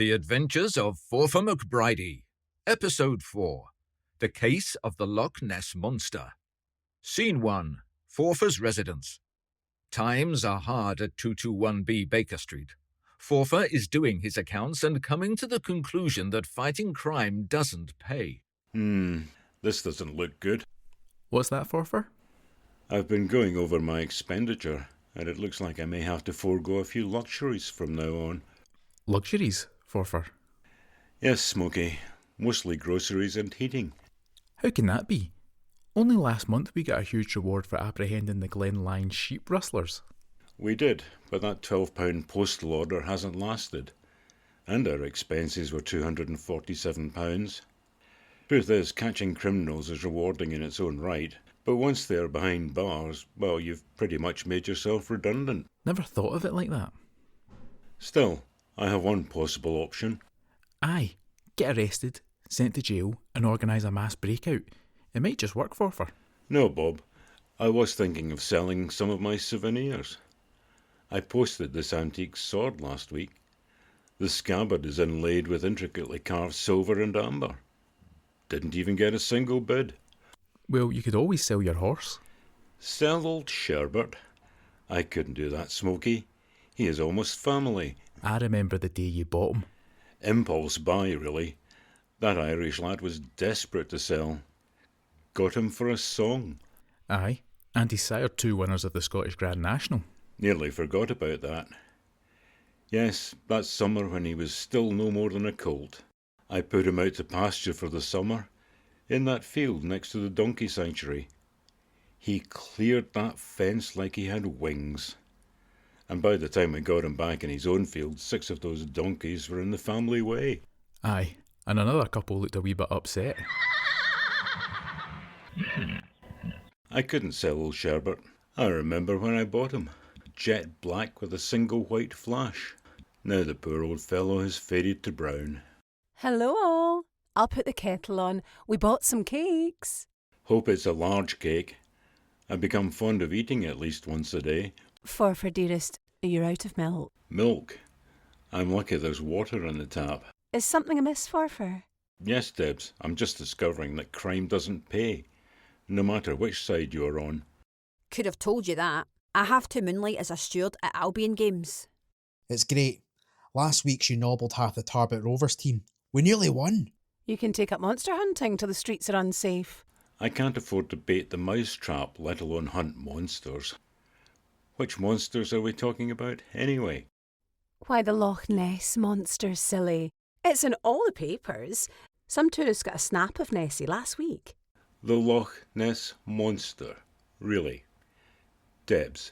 The Adventures of Forfar McBridie, Episode 4, The Case of the Loch Ness Monster. Scene 1, Forfar's residence. Times are hard at 221B Baker Street. Forfar is doing his accounts and coming to the conclusion that fighting crime doesn't pay. This doesn't look good. What's that, Forfar? I've been going over my expenditure, and it looks like I may have to forego a few luxuries from now on. Luxuries, Forfar? Yes, Smoky. Mostly groceries and heating. How can that be? Only last month we got a huge reward for apprehending the Glen Line sheep rustlers. We did, but that £12 postal order hasn't lasted. And our expenses were £247. Truth is, catching criminals is rewarding in its own right, but once they're behind bars, well, you've pretty much made yourself redundant. Never thought of it like that. Still, I have one possible option. Aye, get arrested, sent to jail, and organise a mass breakout. It might just work, Forfar. No, Bob. I was thinking of selling some of my souvenirs. I posted this antique sword last week. The scabbard is inlaid with intricately carved silver and amber. Didn't even get a single bid. Well, you could always sell your horse. Sell old Sherbert? I couldn't do that, Smoky. He is almost family. I remember the day you bought him. Impulse buy, really. That Irish lad was desperate to sell. Got him for a song. Aye, and he sired 2 winners of the Scottish Grand National. Nearly forgot about that. Yes, that summer when he was still no more than a colt. I put him out to pasture for the summer, in that field next to the donkey sanctuary. He cleared that fence like he had wings. And by the time we got him back in his own field, 6 of those donkeys were in the family way. Aye, and another couple looked a wee bit upset. I couldn't sell old Sherbert. I remember when I bought him. Jet black with a single white flash. Now the poor old fellow has faded to brown. Hello all. I'll put the kettle on. We bought some cakes. Hope it's a large cake. I've become fond of eating at least once a day. Forfar, dearest, you're out of milk. Milk? I'm lucky there's water in the tap. Is something amiss, Forfar? Yes, Debs, I'm just discovering that crime doesn't pay, no matter which side you're on. Could have told you that. I have to moonlight as a steward at Albion Games. It's great. Last week she nobbled half the Tarbert Rovers team. We nearly won. You can take up monster hunting till the streets are unsafe. I can't afford to bait the mouse trap, let alone hunt monsters. Which monsters are we talking about, anyway? Why, the Loch Ness monster, silly. It's in all the papers. Some tourists got a snap of Nessie last week. The Loch Ness monster? Really? Debs,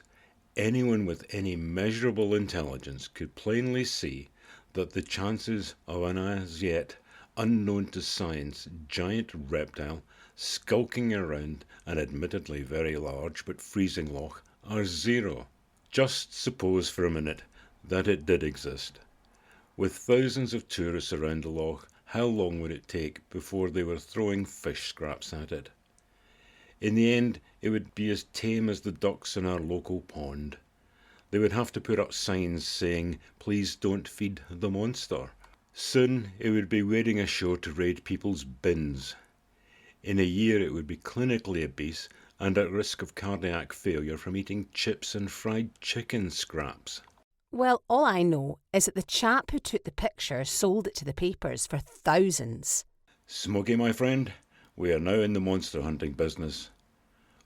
anyone with any measurable intelligence could plainly see that the chances of an as yet unknown to science giant reptile skulking around an admittedly very large but freezing loch are 0. Just suppose for a minute that it did exist. With thousands of tourists around the loch, how long would it take before they were throwing fish scraps at it? In the end, it would be as tame as the ducks in our local pond. They would have to put up signs saying, "Please don't feed the monster." Soon it would be wearing a show to raid people's bins. In a year it would be clinically obese and at risk of cardiac failure from eating chips and fried chicken scraps. Well, all I know is that the chap who took the picture sold it to the papers for thousands. Smoky, my friend, we are now in the monster hunting business.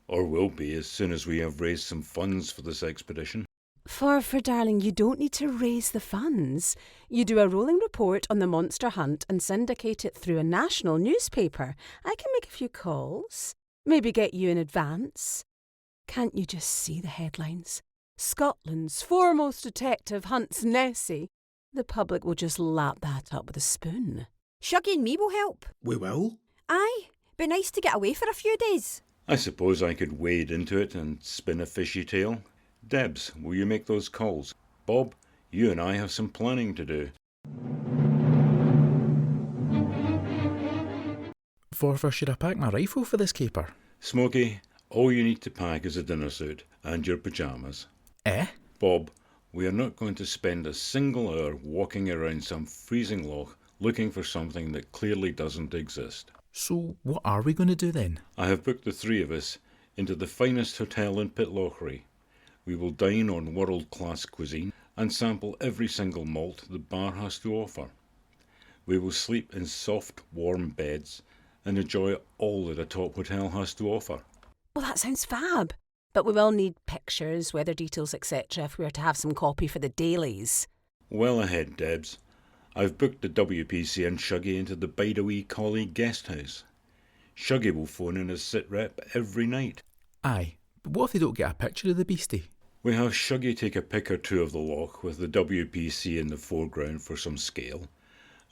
Or will be as soon as we have raised some funds for this expedition. Forfar, darling, you don't need to raise the funds. You do a rolling report on the monster hunt and syndicate it through a national newspaper. I can make a few calls. Maybe get you in advance. Can't you just see the headlines? Scotland's foremost detective hunts Nessie. The public will just lap that up with a spoon. Shuggy and me will help. We will? Aye, be nice to get away for a few days. I suppose I could wade into it and spin a fishy tale. Debs, will you make those calls? Bob, you and I have some planning to do. Forfar, should I pack my rifle for this caper? Smoky, all you need to pack is a dinner suit and your pyjamas. Eh? Bob, We are not going to spend a single hour walking around some freezing loch looking for something that clearly doesn't exist. So, what are we going to do then? I have booked the three of us into the finest hotel in Pitlochry. We will dine on world-class cuisine and sample every single malt the bar has to offer. We will sleep in soft, warm beds and enjoy all that a top hotel has to offer. Well, that sounds fab. But we will need pictures, weather details, etc. if we are to have some copy for the dailies. Well ahead, Debs. I've booked the WPC and Shuggy into the Bideawee Collie guest house. Shuggy will phone in as sitrep every night. Aye, but what if they don't get a picture of the beastie? We have Shuggy take a pic or two of the loch with the WPC in the foreground for some scale,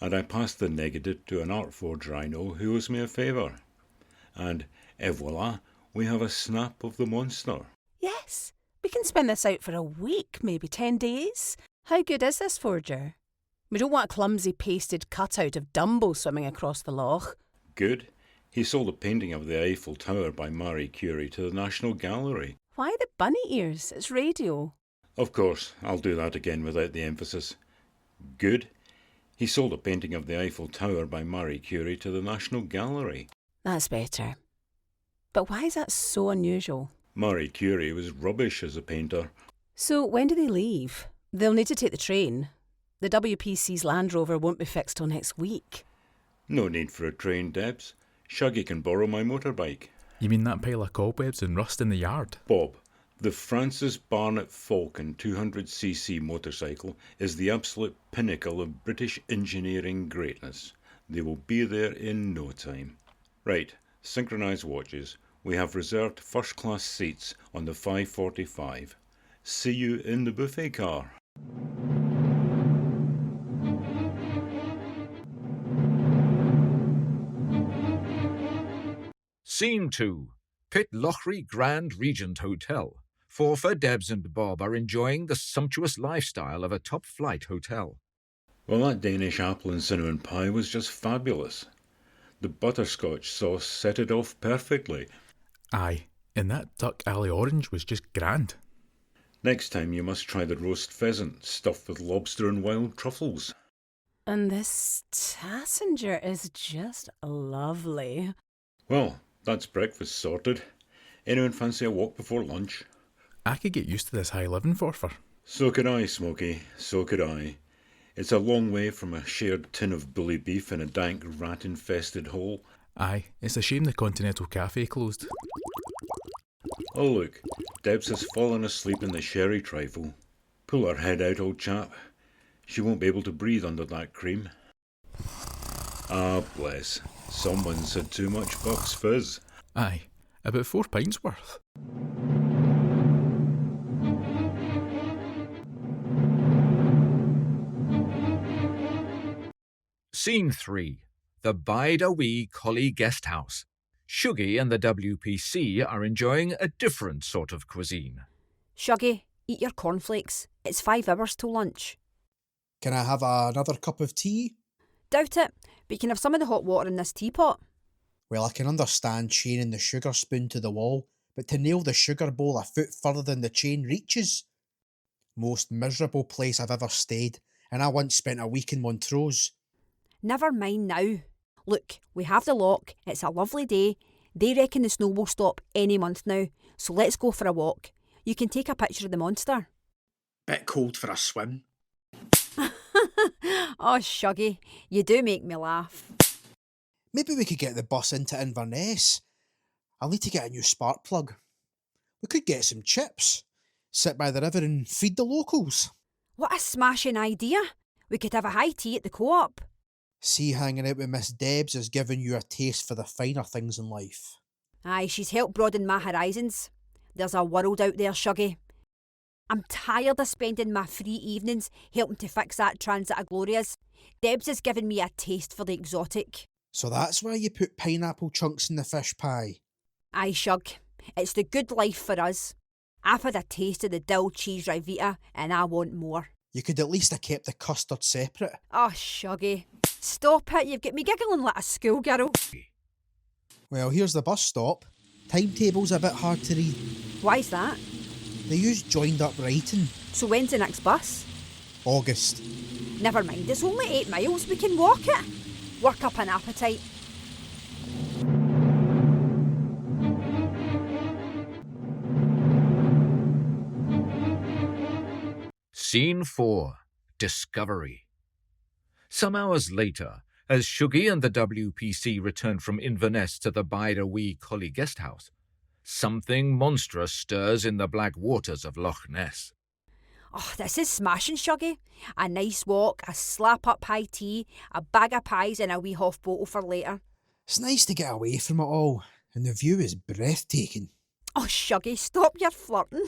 and I pass the negative to an art forger I know who owes me a favour. And, et voila, we have a snap of the monster. Yes, we can spin this out for a week, maybe 10 days. How good is this forger? We don't want a clumsy pasted cutout of Dumbo swimming across the loch. Good. He sold a painting of the Eiffel Tower by Marie Curie to the National Gallery. Why the bunny ears? It's radio. Of course, I'll do that again without the emphasis. Good. He sold a painting of the Eiffel Tower by Marie Curie to the National Gallery. That's better. But why is that so unusual? Marie Curie was rubbish as a painter. So when do they leave? They'll need to take the train. The WPC's Land Rover won't be fixed till next week. No need for a train, Debs. Shuggy can borrow my motorbike. You mean that pile of cobwebs and rust in the yard? Bob, the Francis Barnett Falcon 200cc motorcycle is the absolute pinnacle of British engineering greatness. They will be there in no time. Right, synchronised watches. We have reserved first-class seats on the 545. See you in the buffet car. Scene 2. Pitlochry Grand Regent Hotel. Forfar, Debs and Bob are enjoying the sumptuous lifestyle of a top-flight hotel. Well, that Danish apple and cinnamon pie was just fabulous. The butterscotch sauce set it off perfectly. Aye, and that duck alley orange was just grand. Next time you must try the roast pheasant stuffed with lobster and wild truffles. And this passenger is just lovely. Well, that's breakfast sorted. Anyone fancy a walk before lunch? I could get used to this high living, Forfar. So could I, Smoky, so could I. It's a long way from a shared tin of bully beef in a dank, rat-infested hole. Aye, it's a shame the Continental Cafe closed. Oh look, Debs has fallen asleep in the sherry trifle. Pull her head out, old chap. She won't be able to breathe under that cream. Ah, bless. Someone's had too much Bucks Fizz. Aye, about 4 pints worth. Scene 3. The Bideawee Collie Guest House. Shuggy and the WPC are enjoying a different sort of cuisine. Shuggy, eat your cornflakes. It's 5 hours till lunch. Can I have another cup of tea? Doubt it, but you can have some of the hot water in this teapot. Well, I can understand chaining the sugar spoon to the wall, but to nail the sugar bowl a foot further than the chain reaches? Most miserable place I've ever stayed, and I once spent a week in Montrose. Never mind now. Look, we have the loch, it's a lovely day. They reckon the snow will stop any month now, so let's go for a walk. You can take a picture of the monster. Bit cold for a swim. Oh, Shuggy, you do make me laugh. Maybe we could get the bus into Inverness. I'll need to get a new spark plug. We could get some chips, sit by the river and feed the locals. What a smashing idea. We could have a high tea at the co-op. See, hanging out with Miss Debs has given you a taste for the finer things in life. Aye, she's helped broaden my horizons. There's a world out there, Shuggy. I'm tired of spending my free evenings helping to fix that Transit of Glorias. Debs has given me a taste for the exotic. So that's why you put pineapple chunks in the fish pie. Aye, Shug. It's the good life for us. I've had a taste of the dill cheese Rivita and I want more. You could at least have kept the custard separate. Oh, Shuggy. Stop it, you've got me giggling like a schoolgirl. Well, here's the bus stop. Timetable's a bit hard to read. Why's that? They use joined up writing. So when's the next bus? August. Never mind, it's only 8 miles, we can walk it. Work up an appetite. Scene 4. Discovery. Some hours later, as Shuggy and the WPC returned from Inverness to the Bide-a-Wee Collie guest house, something monstrous stirs in the black waters of Loch Ness. Oh, this is smashing, Shuggy. A nice walk, a slap-up high tea, a bag of pies and a wee half bottle for later. It's nice to get away from it all, and the view is breathtaking. Oh, Shuggy, stop your flirting.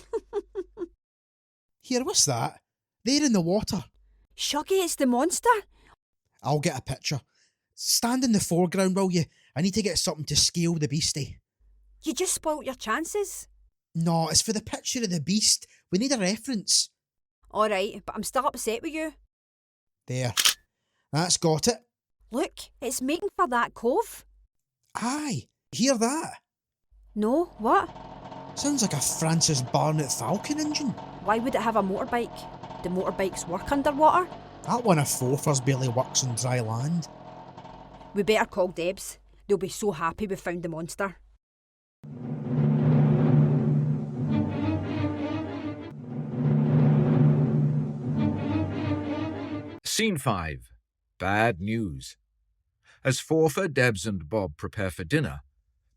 Here, what's that? There in the water. Shuggy, it's the monster. I'll get a picture. Stand in the foreground, will you? I need to get something to scale the beastie. You just spoilt your chances. No, it's for the picture of the beast. We need a reference. Alright, but I'm still upset with you. There. That's got it. Look, it's making for that cove. Aye, hear that? No, what? Sounds like a Francis Barnett Falcon engine. Why would it have a motorbike? Do motorbikes work underwater? That one of Forfar's barely works on dry land. We better call Debs. They'll be so happy we found the monster. Scene 5. Bad news. As Forfar, Debs and Bob prepare for dinner,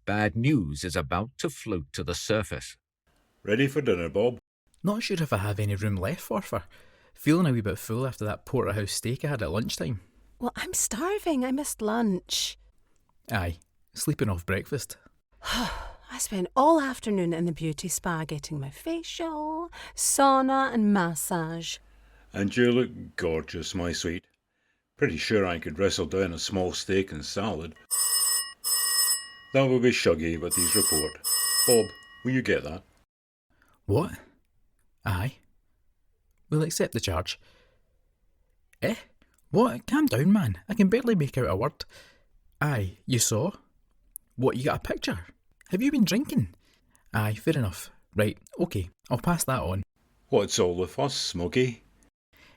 bad news is about to float to the surface. Ready for dinner, Bob? Not sure if I have any room left, Forfar. Feeling a wee bit full after that porterhouse steak I had at lunchtime. Well, I'm starving. I missed lunch. Aye, sleeping off breakfast. I spent all afternoon in the beauty spa getting my facial, sauna and massage. And you look gorgeous, my sweet. Pretty sure I could wrestle down a small steak and salad. That will be Shuggy with his report. Bob, will you get that? What? Aye. We'll accept the charge. Eh? What? Calm down, man. I can barely make out a word. Aye, you saw? What, you got a picture? Have you been drinking? Aye, fair enough. Right, okay, I'll pass that on. What's all the fuss, Smokey?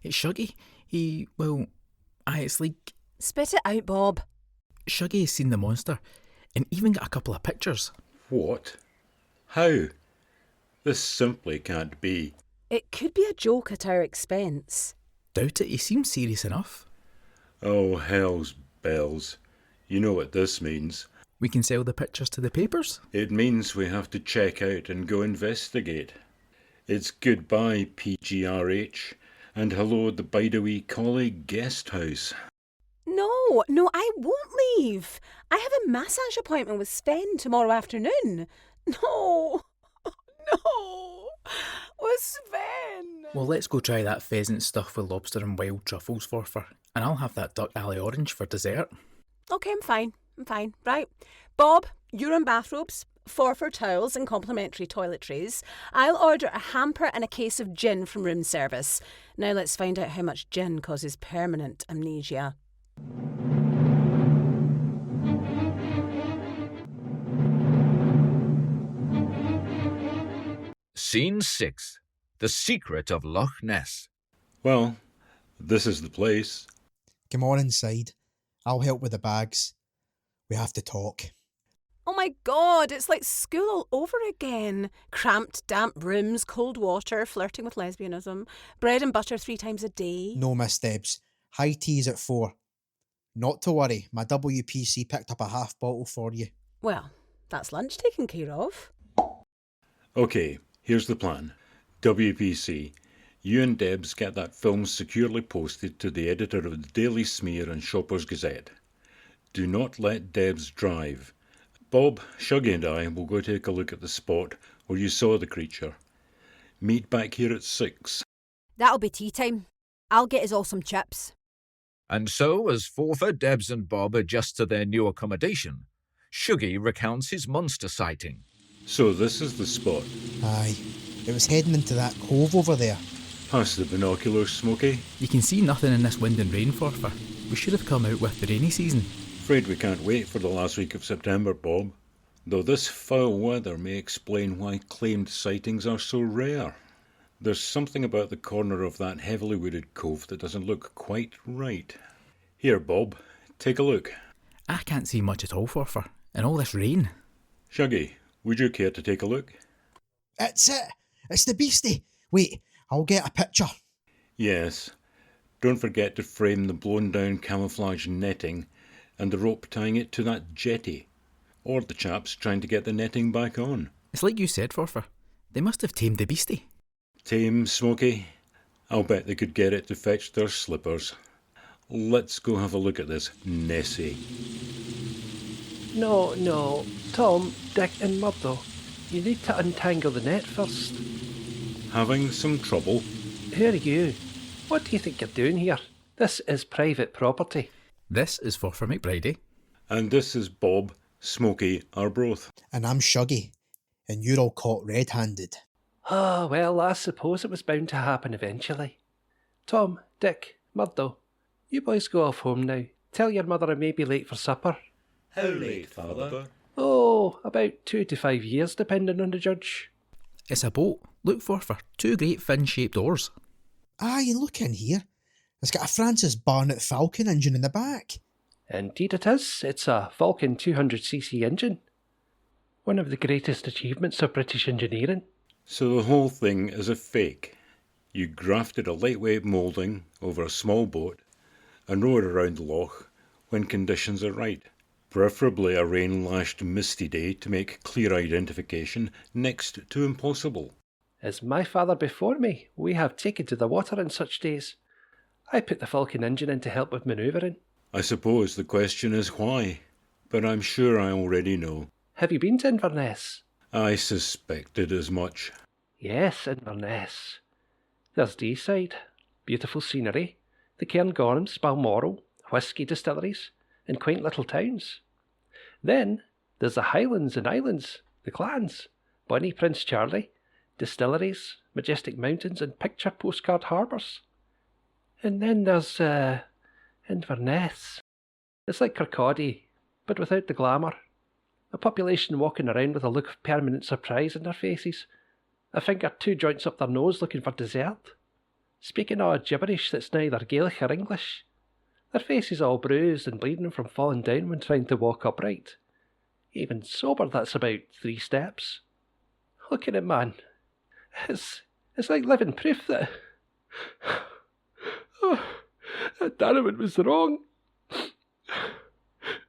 It's Shuggy. It's like... Spit it out, Bob. Shuggy has seen the monster, and even got a couple of pictures. What? How? This simply can't be. It could be a joke at our expense. Doubt it, he seems serious enough. Oh, hell's bells. You know what this means. We can sell the pictures to the papers? It means we have to check out and go investigate. It's goodbye, PGRH, and hello, the Bide-a-Wee Collie guest house. No, I won't leave. I have a massage appointment with Sven tomorrow afternoon. No, with Sven. Well, let's go try that pheasant stuffed with lobster and wild truffles, Forfar, and I'll have that duck alley orange for dessert. Okay, I'm fine. Right. Bob, you're in bathrobes, Forfar towels and complimentary toiletries. I'll order a hamper and a case of gin from room service. Now let's find out how much gin causes permanent amnesia. Scene 6. The Secret of Loch Ness. Well, this is the place. Come on inside. I'll help with the bags. We have to talk. Oh my God, it's like school all over again. Cramped, damp rooms, cold water, flirting with lesbianism, bread and butter 3 times a day. No, Miss Debs. High tea's at 4. Not to worry, my WPC picked up a half bottle for you. Well, that's lunch taken care of. Okay, here's the plan. WPC, you and Debs get that film securely posted to the editor of the Daily Smear and Shoppers Gazette. Do not let Debs drive. Bob, Shuggy and I will go take a look at the spot where you saw the creature. Meet back here at 6. That'll be tea time. I'll get us all some chips. And so, as Forfar, Debs and Bob adjust to their new accommodation, Shuggy recounts his monster sighting. So this is the spot. Aye, it was heading into that cove over there. Pass the binoculars, Smokey. You can see nothing in this wind and rain, Forfar. We should have come out with the rainy season. Afraid we can't wait for the last week of September, Bob. though this foul weather may explain why claimed sightings are so rare. There's something about the corner of that heavily wooded cove that doesn't look quite right. Here, Bob, take a look. I can't see much at all, Forfar, in all this rain. Shuggy, would you care to take a look? It's it! It's the beastie! Wait, I'll get a picture. Yes. Don't forget to frame the blown down camouflage netting and the rope tying it to that jetty. Or the chaps trying to get the netting back on. It's like you said, Forfar. They must have tamed the beastie. Tame, Smoky? I'll bet they could get it to fetch their slippers. Let's go have a look at this Nessie. No, Tom, Dick and Murdo. You need to untangle the net first. Having some trouble? Who are you? What do you think you're doing here? This is private property. This is Forfar McBridie. And this is Bob, Smoky Arbroath. And I'm Shuggy, and you're all caught red-handed. Ah, well, I suppose it was bound to happen eventually. Tom, Dick, Murdo, you boys go off home now. Tell your mother I may be late for supper. How late, Father? Oh, about 2 to 5 years, depending on the judge. It's a boat. Look, Forfar, 2 great fin-shaped oars. Aye, look in here. It's got a Francis Barnett Falcon engine in the back. Indeed it is. It's a Vulcan 200cc engine. One of the greatest achievements of British engineering. So the whole thing is a fake. You grafted a lightweight moulding over a small boat and rowed around the loch when conditions are right. Preferably a rain-lashed misty day to make clear identification next to impossible. As my father before me, we have taken to the water on such days. I put the Falcon engine in to help with manoeuvring. I suppose the question is why, but I'm sure I already know. Have you been to Inverness? I suspected as much. Yes, Inverness. There's Deeside, beautiful scenery, the Cairngorms, Balmoral, whisky distilleries, and quaint little towns. Then there's the Highlands and Islands, the clans, Bonnie Prince Charlie, distilleries, majestic mountains, and picture postcard harbours. And then there's Inverness. It's like Kirkcaldy, but without the glamour. A population walking around with a look of permanent surprise in their faces, a finger 2 joints up their nose looking for dessert, speaking all gibberish that's neither Gaelic or English, their faces all bruised and bleeding from falling down when trying to walk upright. Even sober, that's about 3 steps. Look at it, man. It's like living proof that that Darwin was wrong.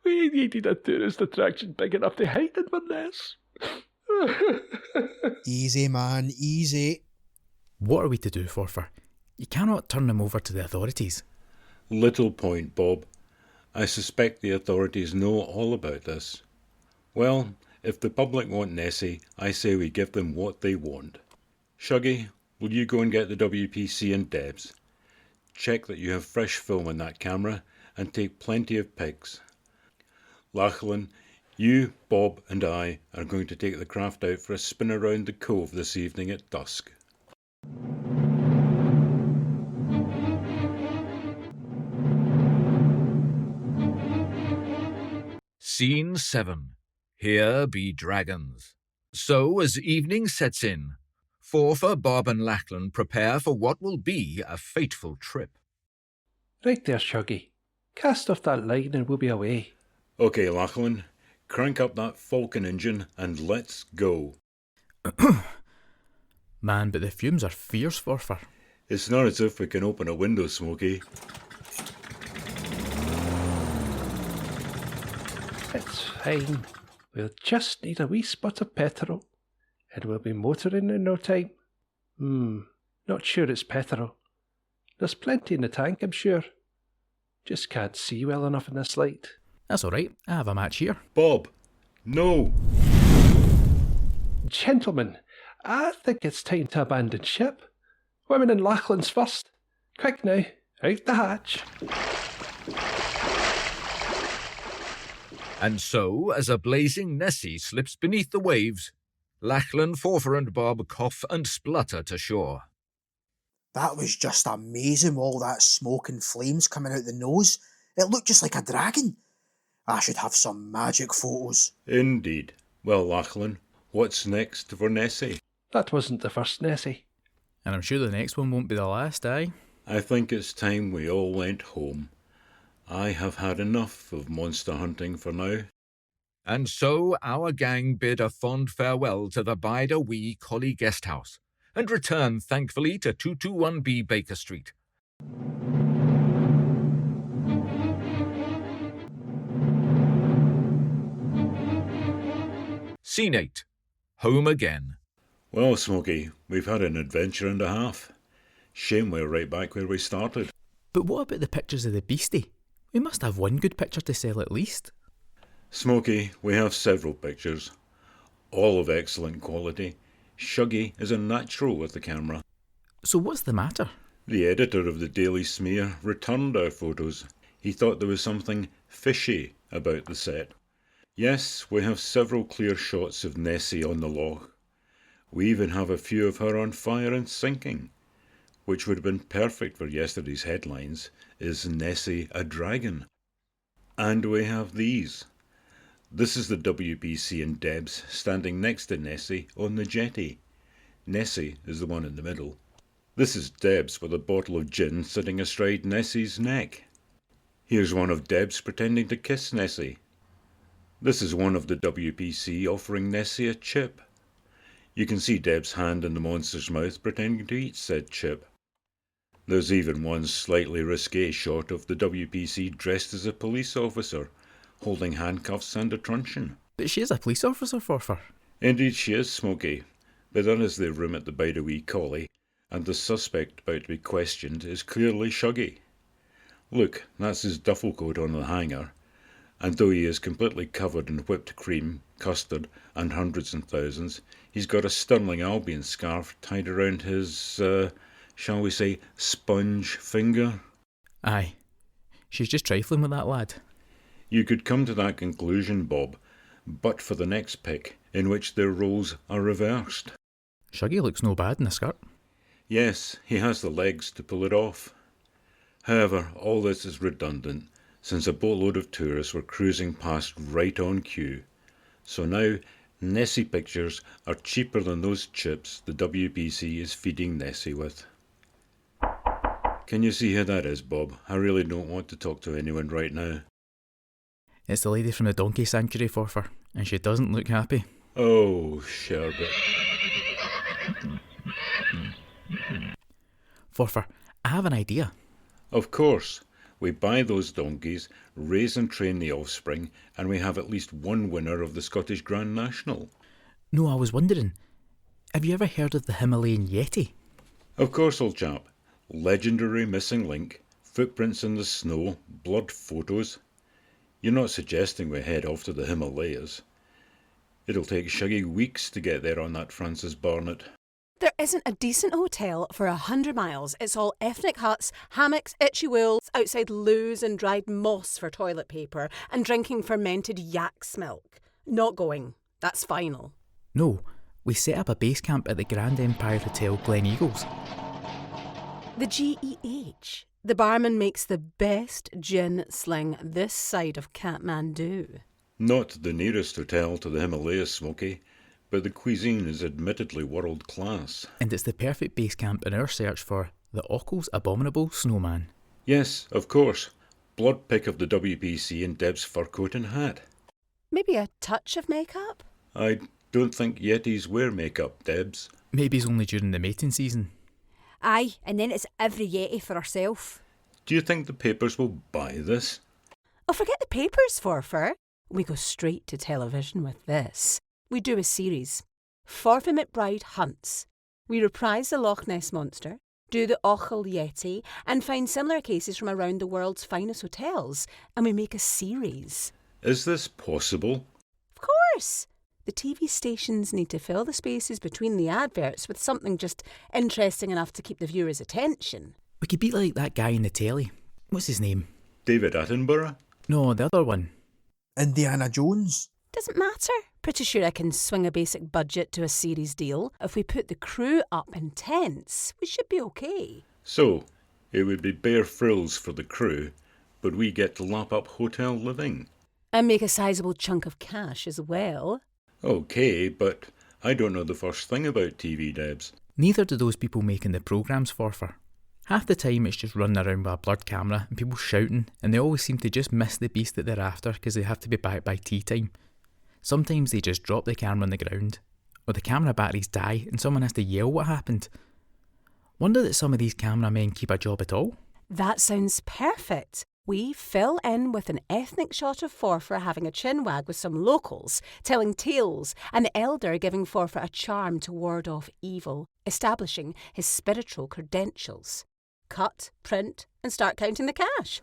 We needed a tourist attraction big enough to hide Inverness. Easy, man, easy. What are we to do, Forfar? You cannot turn them over to the authorities. Little point, Bob. I suspect the authorities know all about this. Well, if the public want Nessie, I say we give them what they want. Shuggy, will you go and get the WPC and Debs? Check that you have fresh film in that camera and take plenty of pics. Lachlan, you, Bob and I are going to take the craft out for a spin around the cove this evening at dusk. Scene 7. Here be dragons. So, as evening sets in, Forfar, Bob and Lachlan prepare for what will be a fateful trip. Right there, Shuggy. Cast off that line and we'll be away. OK, Lachlan, crank up that Falcon engine and let's go. Man, but the fumes are fierce, Forfar. It's not as if we can open a window, Smoky. It's fine. We'll just need a wee spot of petrol, and we'll be motoring in no time. Not sure it's petrol. There's plenty in the tank, I'm sure. Just can't see well enough in this light. That's all right. I have a match here. Bob, no! Gentlemen, I think it's time to abandon ship. Women and Lachlan's first. Quick now, out the hatch. And so, as a blazing Nessie slips beneath the waves, Lachlan, Forfar and Bob cough and splutter to shore. That was just amazing, all that smoke and flames coming out the nose. It looked just like a dragon. I should have some magic photos. Indeed. Well, Lachlan, what's next for Nessie? That wasn't the first Nessie. And I'm sure the next one won't be the last, aye? I think it's time we all went home. I have had enough of monster hunting for now. And so our gang bid a fond farewell to the Bide-a-Wee Collie Guest House and return thankfully to 221B Baker Street. Scene 8. Home again. Well, Smoky, we've had an adventure and a half. Shame we're right back where we started. But what about the pictures of the beastie? We must have one good picture to sell at least. Smoky, we have several pictures, all of excellent quality. Shuggy is a natural with the camera. So what's the matter? The editor of the Daily Smear returned our photos. He thought there was something fishy about the set. Yes, we have several clear shots of Nessie on the loch. We even have a few of her on fire and sinking, which would have been perfect for yesterday's headlines, Is Nessie a Dragon? And we have these. This is the WBC and Debs standing next to Nessie on the jetty. Nessie is the one in the middle. This is Debs with a bottle of gin sitting astride Nessie's neck. Here's one of Debs pretending to kiss Nessie. This is one of the WPC offering Nessie a chip. You can see Deb's hand in the monster's mouth pretending to eat said chip. There's even one slightly risque shot of the WPC dressed as a police officer, holding handcuffs and a truncheon. But she is a police officer, Forfar. Indeed she is, Smoky, but that is the room at the Bide-a-Wee Collie, and the suspect about to be questioned is clearly Shuggy. Look, that's his duffel coat on the hanger, and though he is completely covered in whipped cream, custard, and hundreds and thousands, he's got a Stirling Albion scarf tied around his, shall we say, sponge finger. Aye. She's just trifling with that lad. You could come to that conclusion, Bob, but for the next pic, in which their roles are reversed. Shuggy looks no bad in a skirt. Yes, he has the legs to pull it off. However, all this is redundant, since a boatload of tourists were cruising past right on cue. So now, Nessie pictures are cheaper than those chips the WPC is feeding Nessie with. Can you see who that is, Bob? I really don't want to talk to anyone right now. It's the lady from the donkey sanctuary, Forfar, and she doesn't look happy. Oh, Sherbet. Forfar, I have an idea. Of course. We buy those donkeys, raise and train the offspring, and we have at least one winner of the Scottish Grand National. No, I was wondering, have you ever heard of the Himalayan Yeti? Of course, old chap. Legendary missing link, footprints in the snow, blood photos. You're not suggesting we head off to the Himalayas. It'll take Shuggy weeks to get there on that Francis Barnett. There isn't a decent hotel for 100 miles. It's all ethnic huts, hammocks, itchy wolves, outside loos and dried moss for toilet paper, and drinking fermented yak's milk. Not going. That's final. No, we set up a base camp at the Grand Empire Hotel Glen Eagles. The GEH. The barman makes the best gin sling this side of Kathmandu. Not the nearest hotel to the Himalayas, Smoky, but the cuisine is admittedly world class. And it's the perfect base camp in our search for the Ockle's Abominable Snowman. Yes, of course. Blood pick of the WPC in Deb's fur coat and hat. Maybe a touch of makeup? I don't think Yetis wear makeup, Debs. Maybe it's only during the mating season. Aye, and then it's every Yeti for herself. Do you think the papers will buy this? Oh, forget the papers, Forfar. We go straight to television with this. We do a series. Forfar McBridie hunts. We reprise the Loch Ness monster, do the Ochel Yeti, and find similar cases from around the world's finest hotels, and we make a series. Is this possible? Of course! The TV stations need to fill the spaces between the adverts with something just interesting enough to keep the viewer's attention. We could be like that guy in the telly. What's his name? David Attenborough? No, the other one. Indiana Jones. Doesn't matter. Pretty sure I can swing a basic budget to a series deal. If we put the crew up in tents, we should be okay. So, it would be bare frills for the crew, but we get to lap up hotel living. And make a sizable chunk of cash as well. Okay, but I don't know the first thing about TV, Debs. Neither do those people making the programmes, Forfar. Half the time it's just running around with a blurred camera and people shouting, and they always seem to just miss the beast that they're after because they have to be back by tea time. Sometimes they just drop the camera on the ground, or the camera batteries die and someone has to yell what happened. Wonder that some of these cameramen keep a job at all? That sounds perfect. We fill in with an ethnic shot of Forfar having a chinwag with some locals, telling tales, and the elder giving Forfar a charm to ward off evil, establishing his spiritual credentials. Cut, print, and start counting the cash.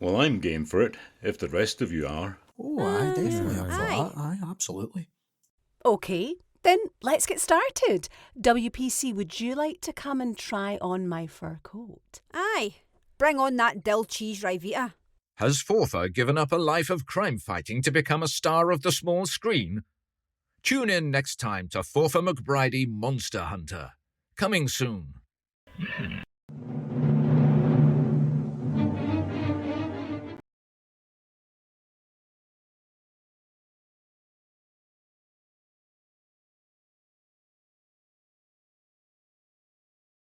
Well, I'm game for it, if the rest of you are. Oh, aye, definitely up for aye. that. Aye, absolutely. OK, then let's get started. WPC, would you like to come and try on my fur coat? Aye. Bring on that dill cheese Rivita. Has Forfar given up a life of crime fighting to become a star of the small screen? Tune in next time to Forfar McBridie Monster Hunter. Coming soon.